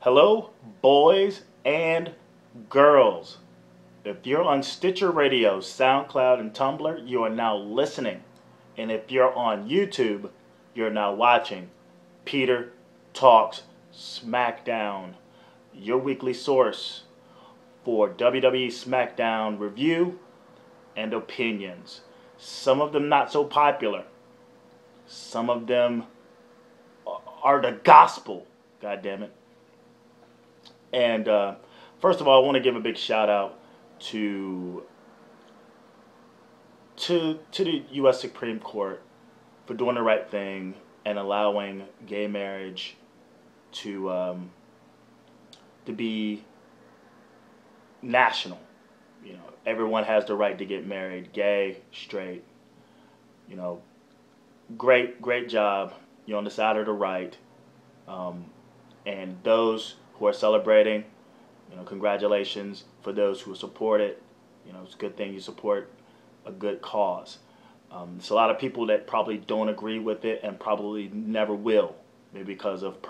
Hello, boys and girls. If you're on Stitcher Radio, SoundCloud, and Tumblr, you are now listening. And if you're on YouTube, you're now watching Peter Talks Smackdown, your weekly source for WWE Smackdown review and opinions. Some of them not so popular. Some of them are the gospel, God damn it. And first of all, I want to give a big shout out to the U.S. Supreme Court for doing the right thing and allowing gay marriage to be national. You know, everyone has the right to get married, gay, straight. You know, great job. You're on the side of the right. And those who are celebrating, you know, congratulations. For those who support it, you know, it's a good thing you support a good cause. There's a lot of people that probably don't agree with it and probably never will, maybe because of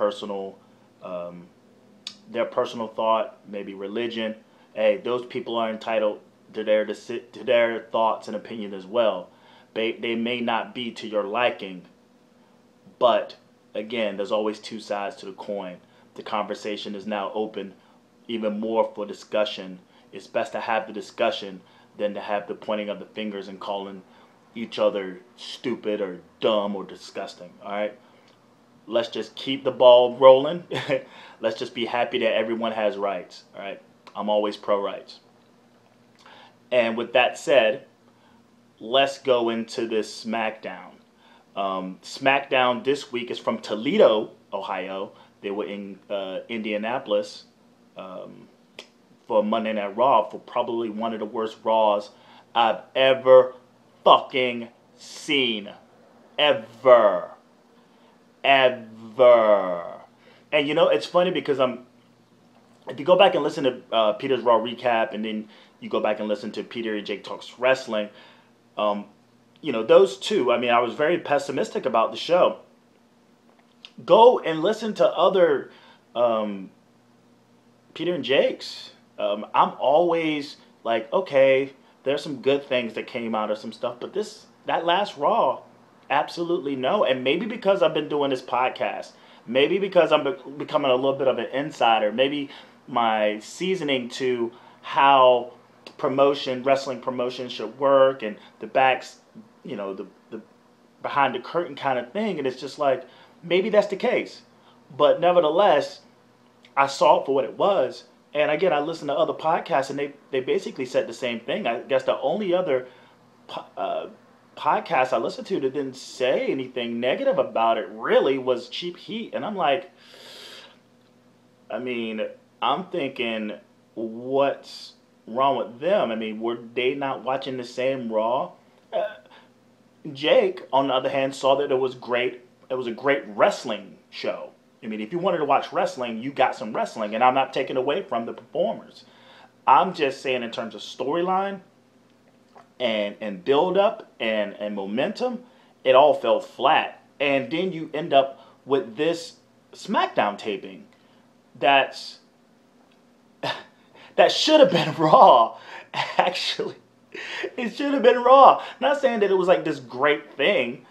their personal thought, maybe religion. Hey, those people are entitled to their thoughts and opinion as well. They may not be to your liking, but again, there's always two sides to the coin. The conversation is now open even more for discussion. It's best to have the discussion than to have the pointing of the fingers and calling each other stupid or dumb or disgusting. All right? Let's just keep the ball rolling. Let's just be happy that everyone has rights. All right? I'm always pro rights. And with that said, let's go into this SmackDown. SmackDown this week is from Toledo, Ohio. They were in Indianapolis for Monday Night Raw, for probably one of the worst Raws I've ever fucking seen. Ever. And you know, it's funny because if you go back and listen to Peter's Raw recap, and then you go back and listen to Peter and Jake Talks Wrestling, you know, those two, I mean, I was very pessimistic about the show. Go and listen to other Peter and Jake's. I'm always like, okay, there's some good things that came out of some stuff, but that last Raw, absolutely no. And maybe because I've been doing this podcast, maybe because I'm becoming a little bit of an insider, maybe my seasoning to how wrestling promotion should work, and the backs, you know, the behind the curtain kind of thing, and it's just like, maybe that's the case. But nevertheless, I saw it for what it was. And again, I listened to other podcasts, and they basically said the same thing. I guess the only other podcast I listened to that didn't say anything negative about it really was Cheap Heat. And I'm like, I mean, I'm thinking, what's wrong with them? I mean, were they not watching the same Raw? Jake, on the other hand, saw that it was great. It was a great wrestling show. I mean, if you wanted to watch wrestling, you got some wrestling, and I'm not taking away from the performers. I'm just saying in terms of storyline and build up and momentum, it all fell flat. And then you end up with this SmackDown taping that should have been Raw, actually. It should have been Raw. Not saying that it was like this great thing,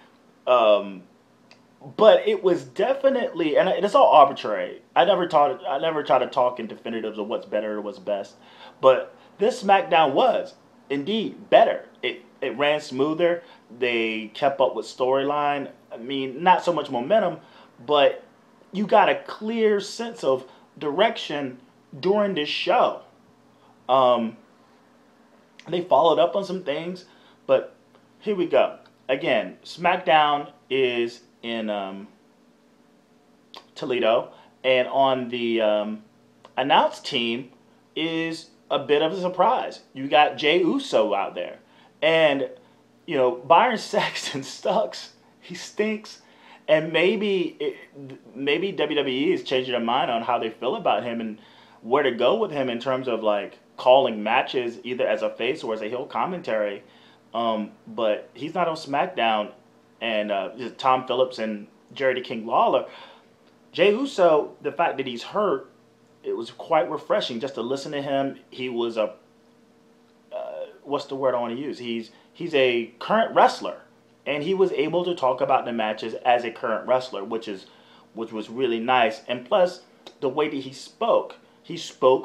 but it was definitely, and it's all arbitrary. I never try to talk in definitives of what's better or what's best, but this SmackDown was indeed better. It ran smoother. They kept up with storyline. I mean, not so much momentum, but you got a clear sense of direction during this show. They followed up on some things, but here we go. Again, SmackDown is in Toledo, and on the announce team is a bit of a surprise. You got Jey Uso out there, and you know, Byron Saxton sucks. He stinks, and maybe WWE is changing their mind on how they feel about him and where to go with him in terms of like calling matches either as a face or as a heel commentary. But he's not on SmackDown, and Tom Phillips and Jerry the King Lawler. Jey Uso, the fact that he's hurt it was quite refreshing just to listen to him. He was a what's the word I want to use? He's a current wrestler, and he was able to talk about the matches as a current wrestler, which was really nice. And plus, the way that he spoke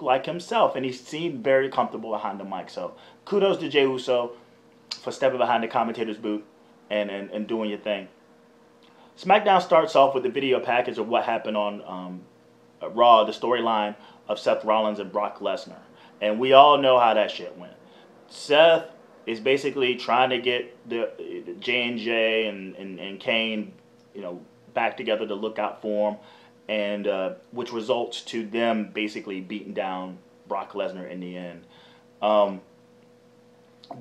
like himself, and he seemed very comfortable behind the mic. So kudos to Jey Uso for stepping behind the commentator's booth and doing your thing. SmackDown starts off with a video package of what happened on Raw, the storyline of Seth Rollins and Brock Lesnar. And we all know how that shit went. Seth is basically trying to get the J&J and Kane, back together to look out for him, and which results to them basically beating down Brock Lesnar in the end.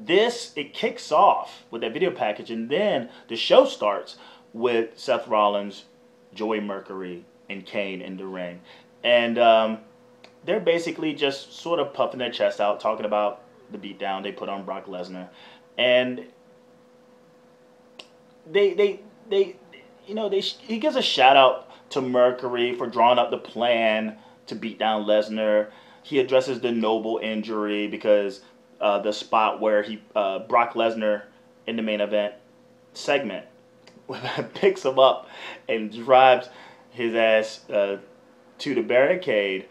It kicks off with that video package, and then the show starts with Seth Rollins, Joey Mercury, and Kane in the ring. And they're basically just sort of puffing their chest out, talking about the beatdown they put on Brock Lesnar. And he gives a shout out to Mercury for drawing up the plan to beat down Lesnar. He addresses the Noble injury because the spot where Brock Lesnar in the main event segment picks him up and drives his ass to the barricade.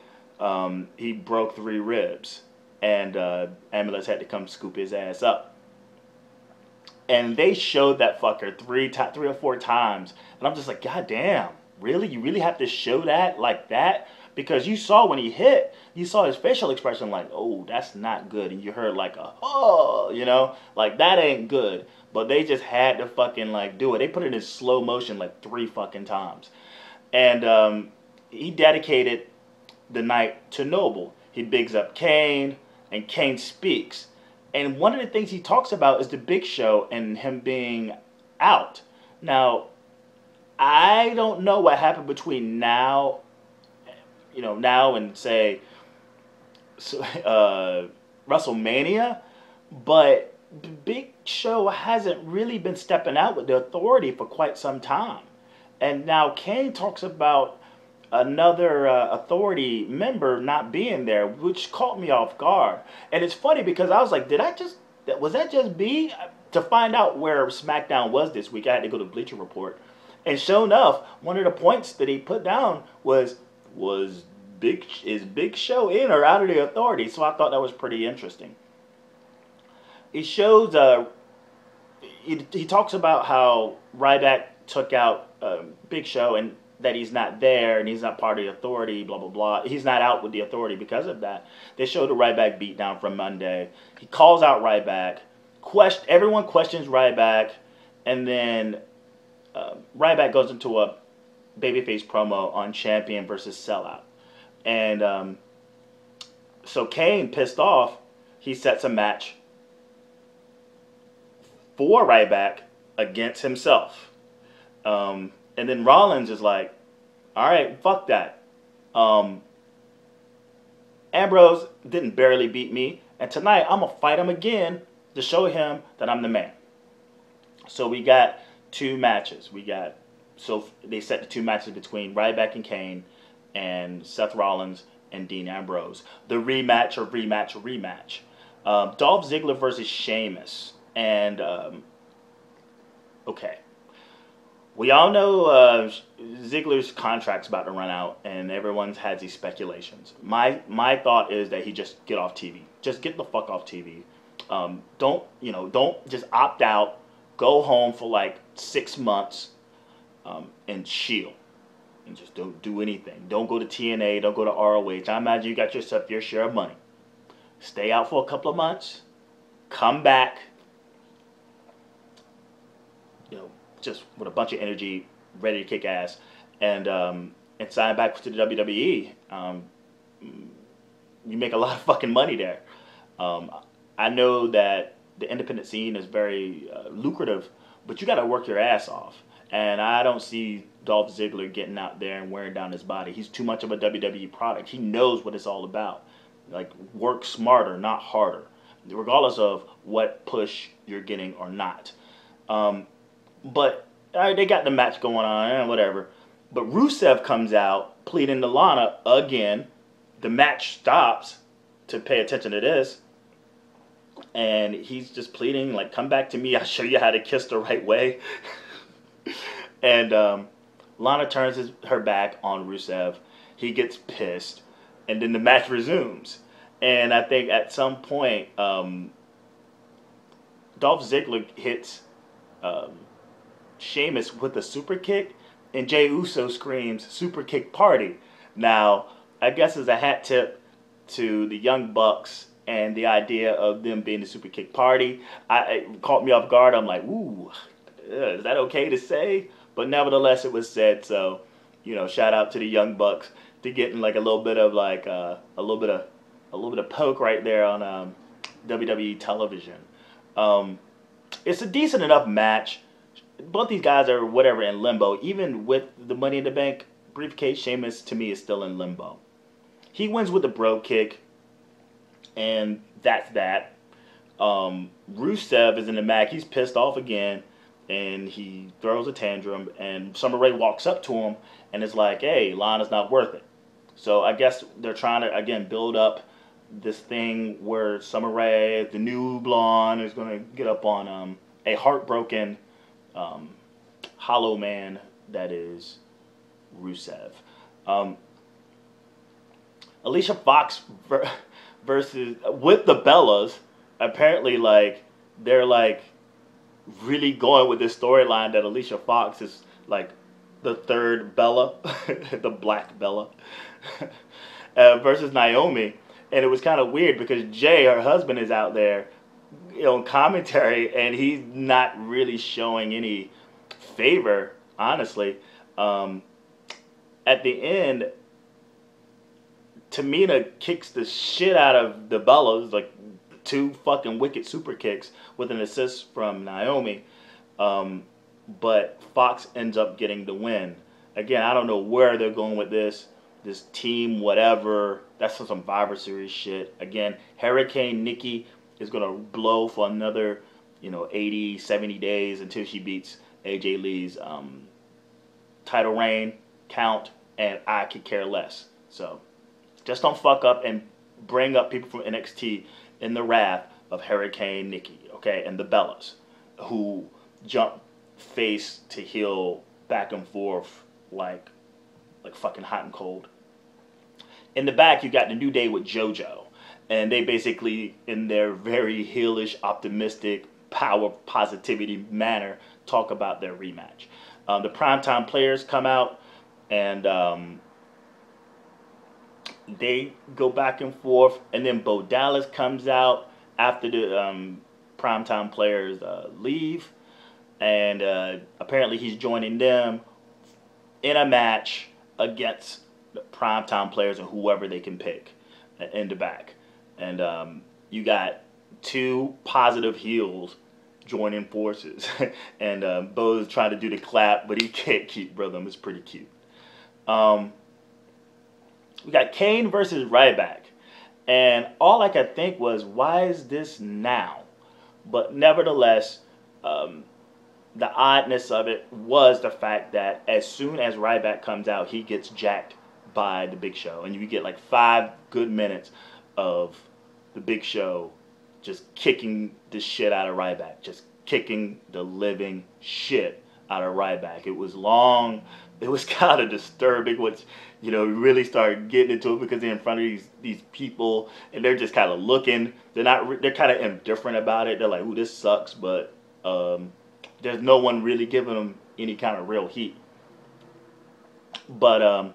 He broke 3 ribs, and ambulance had to come scoop his ass up. And they showed that fucker 3 or 4 times, and I'm just like, God damn, really? You really have to show that like that? Because you saw when he hit, you saw his facial expression like, oh, that's not good. And you heard like a, oh, like that ain't good. But they just had to fucking like do it. They put it in slow motion like 3 fucking times. And he dedicated the night to Noble. He bigs up Kane, and Kane speaks. And one of the things he talks about is the Big Show and him being out. Now, I don't know what happened between now and say WrestleMania, but the Big Show hasn't really been stepping out with the authority for quite some time. And now Kane talks about another authority member not being there, which caught me off guard. And it's funny because I was like, was that just me? To find out where SmackDown was this week, I had to go to Bleacher Report. And sure enough, one of the points that he put down was Big Show in or out of the authority? So I thought that was pretty interesting. It shows, he talks about how Ryback took out Big Show and that he's not there and he's not part of the authority, blah, blah, blah. He's not out with the authority because of that. They showed the Ryback beatdown from Monday. He calls out Ryback. Everyone questions Ryback, and then Ryback goes into a babyface promo on Champion versus Sellout. And so Kane, pissed off, he sets a match for Ryback against himself. And then Rollins is like, all right, fuck that. Ambrose didn't barely beat me, and tonight I'm going to fight him again to show him that I'm the man. So we got 2 matches. So they set the 2 matches between Ryback and Kane and Seth Rollins and Dean Ambrose. The rematch. Dolph Ziggler versus Sheamus. And, okay. We all know Ziggler's contract's about to run out, and everyone's had these speculations. My thought is that he just get off TV. Just get the fuck off TV. Don't just opt out. Go home for like 6 months, and chill, and just don't do anything. Don't go to TNA. Don't go to ROH. I imagine you got yourself your share of money. Stay out for a couple of months. Come back. Just with a bunch of energy, ready to kick ass, and sign back to the WWE. You make a lot of fucking money there. I know that the independent scene is very lucrative, but you got to work your ass off. And I don't see Dolph Ziggler getting out there and wearing down his body. He's too much of a WWE product. He knows what it's all about. Like, work smarter, not harder, regardless of what push you're getting or not. But they got the match going on and whatever. But Rusev comes out pleading to Lana again, the match stops to pay attention to this. And he's just pleading, like, come back to me. I'll show you how to kiss the right way. And Lana turns her back on Rusev. He gets pissed. And then the match resumes. And I think at some point, Dolph Ziggler hits Sheamus with a super kick. And Jey Uso screams, super kick party. Now, I guess as a hat tip to the Young Bucks and the idea of them being the super kick party, it caught me off guard. I'm like, ooh, is that okay to say? But nevertheless, it was said. So, you know, shout out to the Young Bucks to getting like a little bit of like a little bit of poke right there on WWE television. It's a decent enough match. Both these guys are whatever in limbo. Even with the Money in the Bank briefcase, Sheamus to me is still in limbo. He wins with a bro kick. And that's that. Rusev is in the match. He's pissed off again. And he throws a tantrum. And Summer Rae walks up to him and is like, hey, Lana's not worth it. So I guess they're trying to, again, build up this thing where Summer Rae, the new blonde, is going to get up on a heartbroken hollow man that is Rusev. Alicia Fox versus with the Bellas, apparently like they're like really going with this storyline that Alicia Fox is like the third Bella, the black Bella, versus Naomi. And it was kind of weird because Jay, her husband, is out there, you know, commentary, and he's not really showing any favor, honestly. At the end, Tamina kicks the shit out of the Bellas, like 2 fucking wicked super kicks with an assist from Naomi. But Fox ends up getting the win. Again, I don't know where they're going with this team, whatever. That's some Survivor Series shit. Again, Hurricane Nikki is going to blow for another, 80, 70 days until she beats AJ Lee's title reign, count, and I could care less. So just don't fuck up and bring up people from NXT in the wrath of Hurricane Nikki, okay, and the Bellas, who jump face to heel back and forth like fucking hot and cold. In the back, you got the New Day with JoJo, and they basically, in their very heelish, optimistic, power positivity manner, talk about their rematch. The Primetime Players come out, and they go back and forth, and then Bo Dallas comes out after the Primetime Players leave, and apparently he's joining them in a match against the Primetime Players and whoever they can pick in the back. And you got 2 positive heels joining forces. And Bo's trying to do the clap, but he can't keep rhythm. It's pretty cute. We got Kane versus Ryback. And all I could think was, why is this now? But nevertheless, the oddness of it was the fact that as soon as Ryback comes out, he gets jacked by the Big Show. And you get like 5 good minutes of the Big Show just kicking the shit out of Ryback. Just kicking the living shit out of Ryback. It was long. It was kind of disturbing, which, we really started getting into it because they're in front of these people and they're just kind of looking. They're kind of indifferent about it. They're like, ooh, this sucks, but there's no one really giving them any kind of real heat. But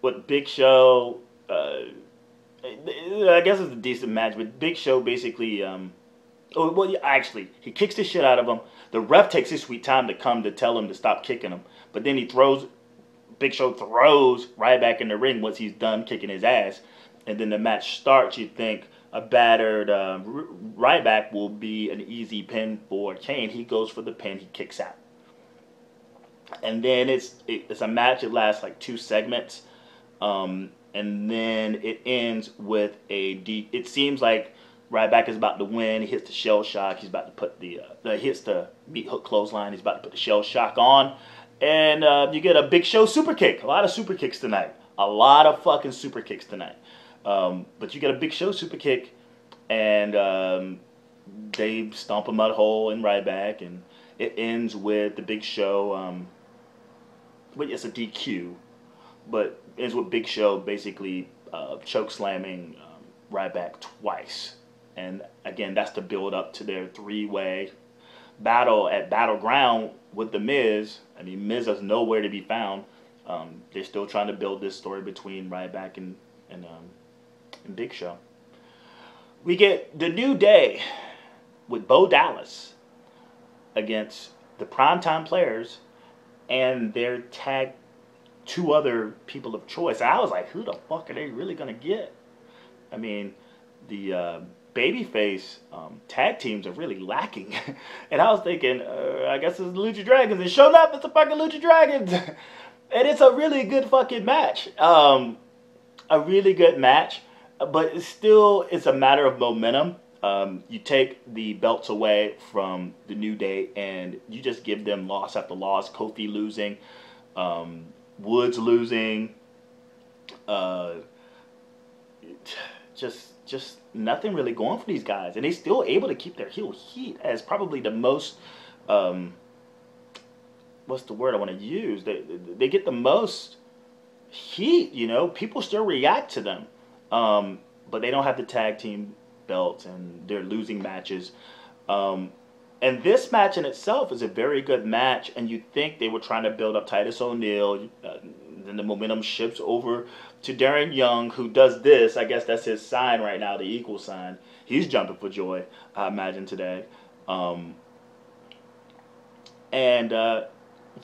with Big Show, I guess it's a decent match, but Big Show basically, actually, he kicks the shit out of him. The ref takes his sweet time to come to tell him to stop kicking him, but then Big Show throws Ryback in the ring once he's done kicking his ass, and then the match starts. You think a battered Ryback will be an easy pin for Kane. He goes for the pin. He kicks out. And then it's a match. It lasts like 2 segments. And then it ends with it seems like Ryback is about to win. He hits the shell shock. He's about to put hits the meat hook clothesline. He's about to put the shell shock on. And you get a Big Show super kick. A lot of super kicks tonight. A lot of fucking super kicks tonight. But you get a Big Show super kick, and they stomp a mud hole in Ryback, and it ends with the Big Show. But it's a DQ, but ends with Big Show basically choke slamming Ryback twice. And again, that's to build up to their three-way battle at Battleground with The Miz. I mean, Miz is nowhere to be found. They're still trying to build this story between Ryback and Big Show. We get the New Day with Bo Dallas against the Primetime Players and their tag two other people of choice. I was like, who the fuck are they really going to get? I mean, the babyface tag teams are really lacking. And I was thinking, I guess it's the Lucha Dragons. And sure enough, it's the fucking Lucha Dragons. And it's a really good fucking match. A really good match. But it's a matter of momentum. You take the belts away from the New Day and you just give them loss after loss. Kofi losing. Woods losing. Just nothing really going for these guys. And they're still able to keep their heel heat as probably the most... what's the word I want to use? They get the most heat, you know. People still react to them. But they don't have the tag team belts, and they're losing matches. And this match in itself is a very good match, and you think they were trying to build up Titus O'Neil. Then the momentum shifts over to Darren Young, who does this. I guess that's his sign right now, the equal sign. He's jumping for joy, I imagine, today.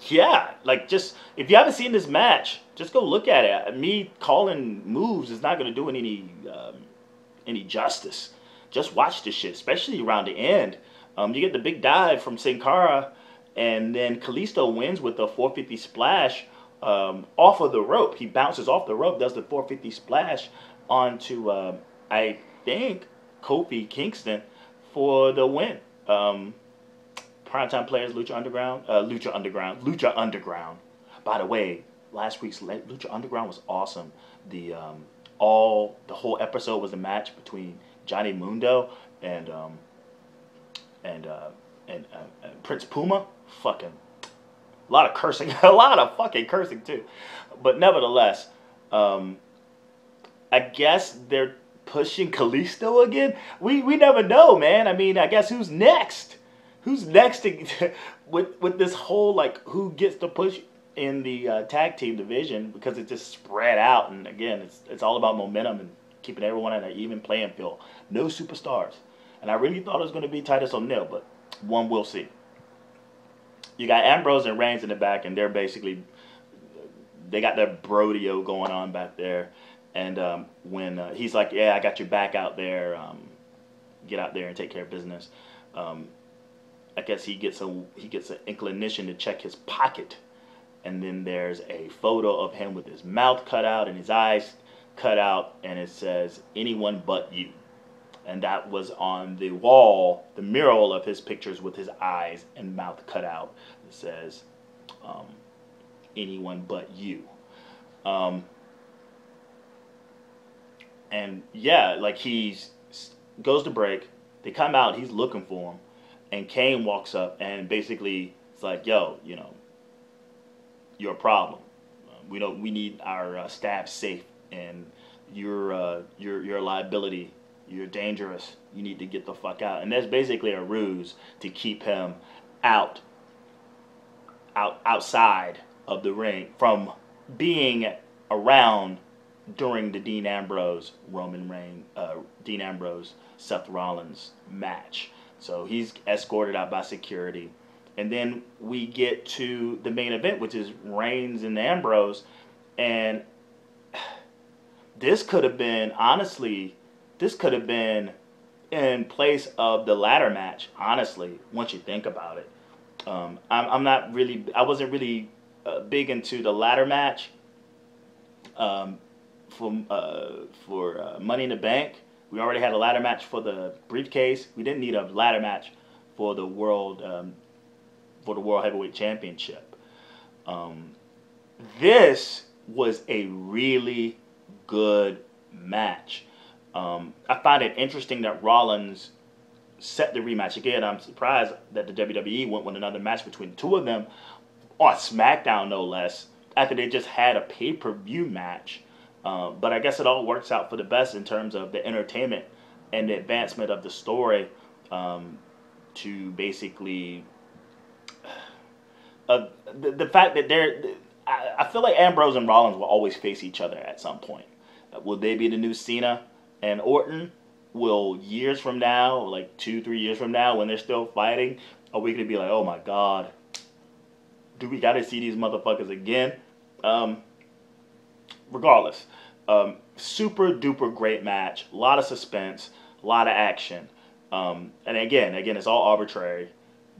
Yeah, like, just, if you haven't seen this match, just go look at it. Me calling moves is not going to do any justice. Just watch this shit, especially around the end. You get the big dive from Sin Cara, and then Kalisto wins with a 450 splash off of the rope. He bounces off the rope, does the 450 splash onto, I think, Kofi Kingston for the win. Primetime Players, Lucha Underground. By the way, last week's Lucha Underground was awesome. The whole episode was a match between Johnny Mundo and Prince Puma. Fucking a lot of cursing, a lot of fucking cursing too. But nevertheless, I guess they're pushing Kalisto again. We never know, man. I mean, I guess who's next? Who's next with this whole, like, who gets to push in the tag team division, because it's just spread out, and again, it's all about momentum and keeping everyone at an even playing field. No superstars. And I really thought it was going to be Titus O'Neil, but one will see. You got Ambrose and Reigns in the back, and they're basically, they got their brodeo going on back there. And when he's like, yeah, I got your back out there, get out there and take care of business. I guess he gets an inclination to check his pocket, and then there's a photo of him with his mouth cut out and his eyes cut out, and it says, anyone but you. And that was on the wall, the mural of his pictures with his eyes and mouth cut out. It says, anyone but you. And yeah, like, goes to break, they come out, he's looking for him. And Kane walks up and basically it's like, yo, you know, you're a problem. We need our staff safe, and you're a liability. You're dangerous. You need to get the fuck out. And that's basically a ruse to keep him outside of the ring from being around during the Dean Ambrose Seth Rollins match. So he's escorted out by security. And then we get to the main event, which is Reigns and Ambrose. And this could have been, honestly, in place of the ladder match, honestly, once you think about it. I wasn't really big into the ladder match for Money in the Bank. We already had a ladder match for the briefcase. We didn't need a ladder match for the World Heavyweight Championship. This was a really good match. I find it interesting that Rollins set the rematch. Again, I'm surprised that the WWE went with another match between the two of them on SmackDown, no less, after they just had a pay-per-view match. But I guess it all works out for the best in terms of the entertainment and the advancement of the story, to basically the fact that I feel like Ambrose and Rollins will always face each other at some point. Will they be the new Cena and Orton? Will years from now, like 2-3 years from now, when they're still fighting, are we going to be like, oh my God, do we got to see these motherfuckers again? Regardless, super duper great match, a lot of suspense, a lot of action. And again, it's all arbitrary,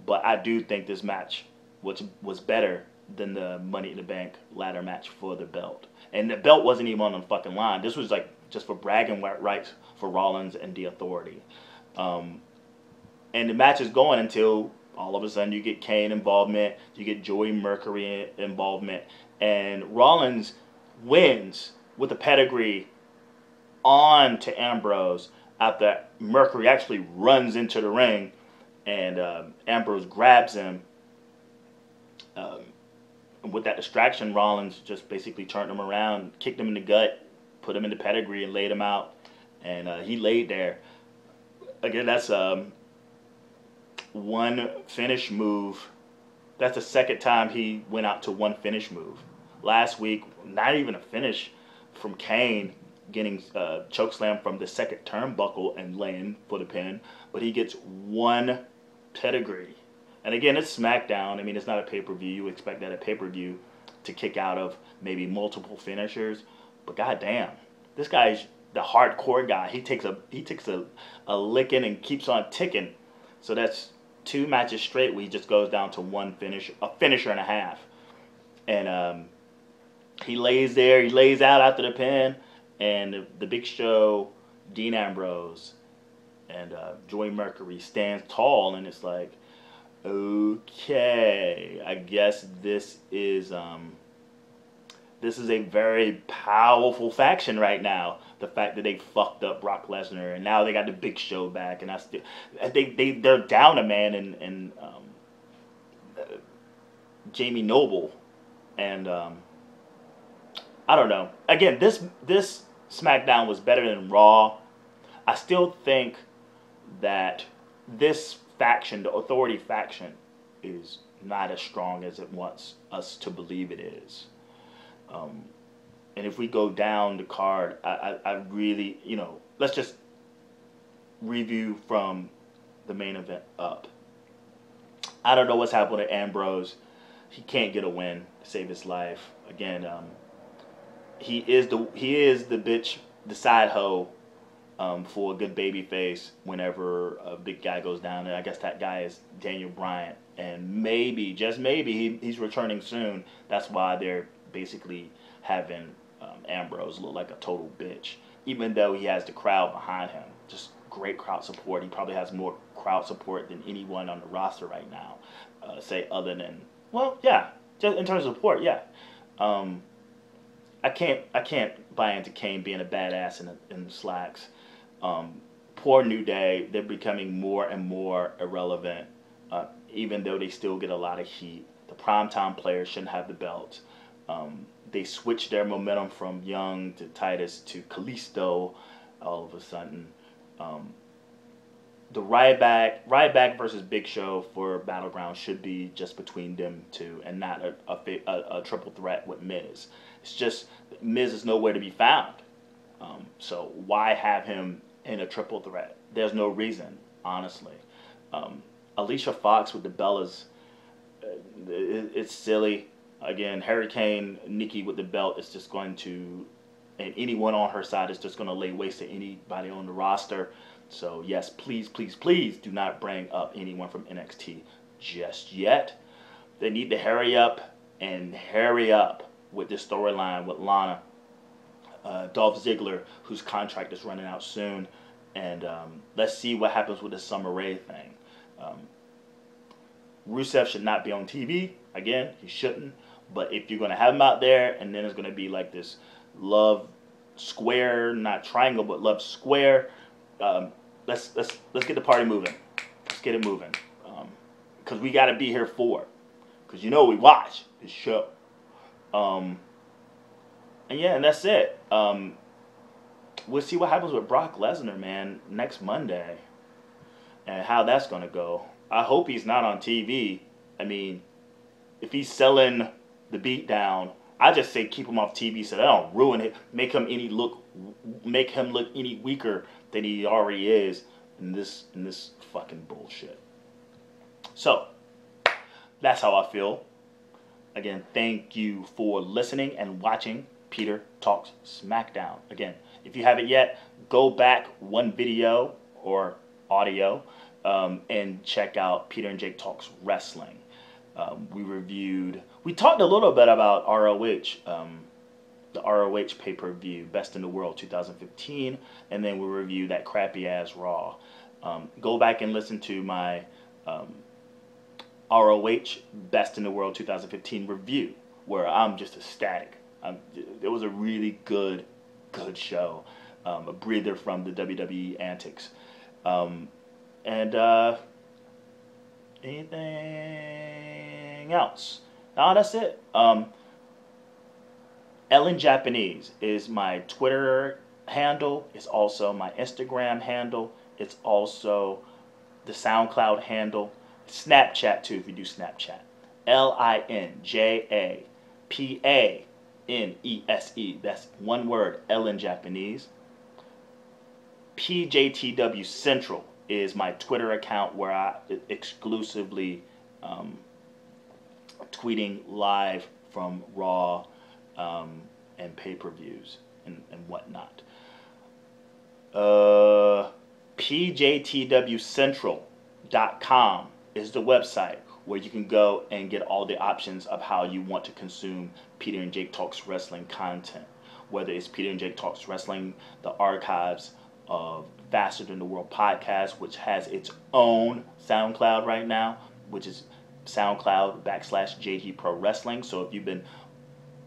but I do think this match was better than the Money in the Bank ladder match for the belt. And the belt wasn't even on the fucking line. This was like just for bragging rights for Rollins and the Authority. And the match is going until all of a sudden you get Kane involvement, you get Joey Mercury involvement, and Rollins wins with a pedigree on to Ambrose after Mercury actually runs into the ring, and Ambrose grabs him. With that distraction, Rollins just basically turned him around, kicked him in the gut, put him in the pedigree, and laid him out. And he laid there. Again, that's one finish move. That's the second time he went out to one finish move. Last week, not even a finish from Kane, getting chokeslam from the second turnbuckle and laying for the pin. But he gets one pedigree. And again, it's SmackDown. I mean, it's not a pay-per-view. You expect that a pay-per-view to kick out of maybe multiple finishers. But goddamn, this guy's the hardcore guy. He takes a licking and keeps on ticking. So that's 2 matches straight where he just goes down to one finish, a finisher and a half. And he lays there. He lays out after the pin. And the Big Show, Dean Ambrose, and Joey Mercury stands tall. And it's like, okay, I guess this is a very powerful faction right now. The fact that they fucked up Brock Lesnar and now they got the Big Show back, and they're down a man in Jamie Noble, and I don't know. Again, this SmackDown was better than Raw. I still think that this faction, the Authority faction, is not as strong as it wants us to believe it is. And if we go down the card, I really, let's just review from the main event up. I don't know what's happened to Ambrose. He can't get a win to save his life. Again, he is the bitch, the side hoe, for a good baby face whenever a big guy goes down. And I guess that guy is Daniel Bryan. And maybe, just maybe, he's returning soon. That's why they're basically having Ambrose look like a total bitch. Even though he has the crowd behind him. Just great crowd support. He probably has more crowd support than anyone on the roster right now. Say other than, well, yeah, just in terms of support, yeah. I can't buy into Kane being a badass in the slacks. Poor New Day, they're becoming more and more irrelevant, even though they still get a lot of heat. The primetime players shouldn't have the belt. They switched their momentum from Young to Titus to Kalisto all of a sudden. The Ryback versus Big Show for Battleground should be just between them two and not a triple threat with Miz. It's just Miz is nowhere to be found. So why have him in a triple threat? There's no reason, honestly. Alicia Fox with the Bellas, it's silly. Again, Hurricane Nikki with the belt is just going to, and anyone on her side is just going to lay waste to anybody on the roster. So yes, please, please, please do not bring up anyone from NXT just yet. They need to hurry up with this storyline with Lana, Dolph Ziggler, whose contract is running out soon, and let's see what happens with the Summer Rae thing. Rusev should not be on TV. Again, he shouldn't. But if you're gonna have him out there, and then it's gonna be like this love square, not triangle, but love square. Let's get the party moving. Let's get it moving. Because we gotta be here for it. Because you know we watch this show. And yeah, and that's it. We'll see what happens with Brock Lesnar, man, next Monday, and how that's gonna go. I hope he's not on TV. I mean, if he's selling the beatdown, I just say keep him off TV so they don't ruin it. Make him look any weaker than he already is in this fucking bullshit. So that's how I feel. Again, thank you for listening and watching Peter Talks Smackdown. Again, if you haven't yet, go back one video or audio and check out Peter and Jake Talks Wrestling. We talked a little bit about ROH, the ROH pay-per-view, Best in the World 2015, and then we reviewed that crappy-ass Raw. Go back and listen to my ROH Best in the World 2015 review, where I'm just ecstatic. It was a really good show, a breather from the WWE antics. Anything else? No, that's it. Ellen Japanese is my Twitter handle. It's also my Instagram handle. It's also the SoundCloud handle. Snapchat too, if you do Snapchat. LINJAPANESE. That's one word, Ellen Japanese. PJTW Central is my Twitter account where I exclusively tweeting live from Raw and pay-per-views and whatnot. PJTWCentral.com is the website where you can go and get all the options of how you want to consume Peter and Jake Talks Wrestling content. Whether it's Peter and Jake Talks Wrestling, the archives of Faster Than the World podcast, which has its own SoundCloud right now, which is SoundCloud/JG Pro Wrestling. So if you've been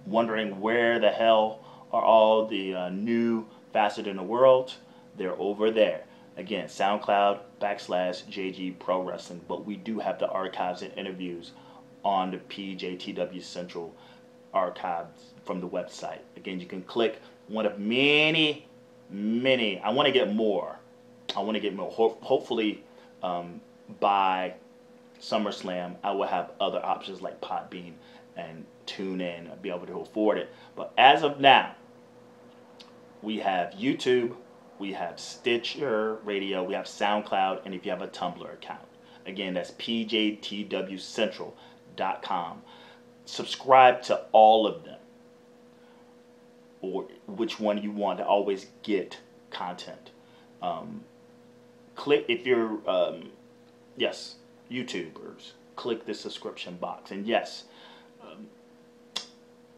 wondering where the hell are all the new Faster Than the World, they're over there. Again, SoundCloud/JG Pro Wrestling. But we do have the archives and interviews on the PJTW Central archives from the website. Again, you can click one of many. I want to get more. Hopefully, by SummerSlam, I will have other options like Podbean and TuneIn. I'll be able to afford it. But as of now, we have YouTube, we have Stitcher Radio, we have SoundCloud, and if you have a Tumblr account. Again, that's PJTWCentral.com. Subscribe to all of them, or which one you want to always get content. Click if you're yes, YouTubers, click the subscription box, and yes,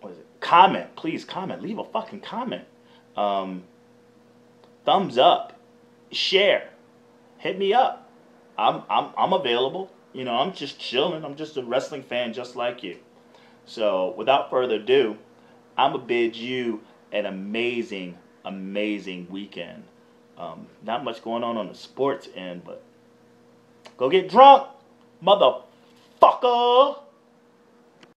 what is it? Comment, please comment. Leave a fucking comment. Thumbs up, share, hit me up. I'm available. You know, I'm just chilling. I'm just a wrestling fan, just like you. So without further ado, I'm gonna bid you an amazing weekend. Not much going on the sports end, but go get drunk, motherfucker.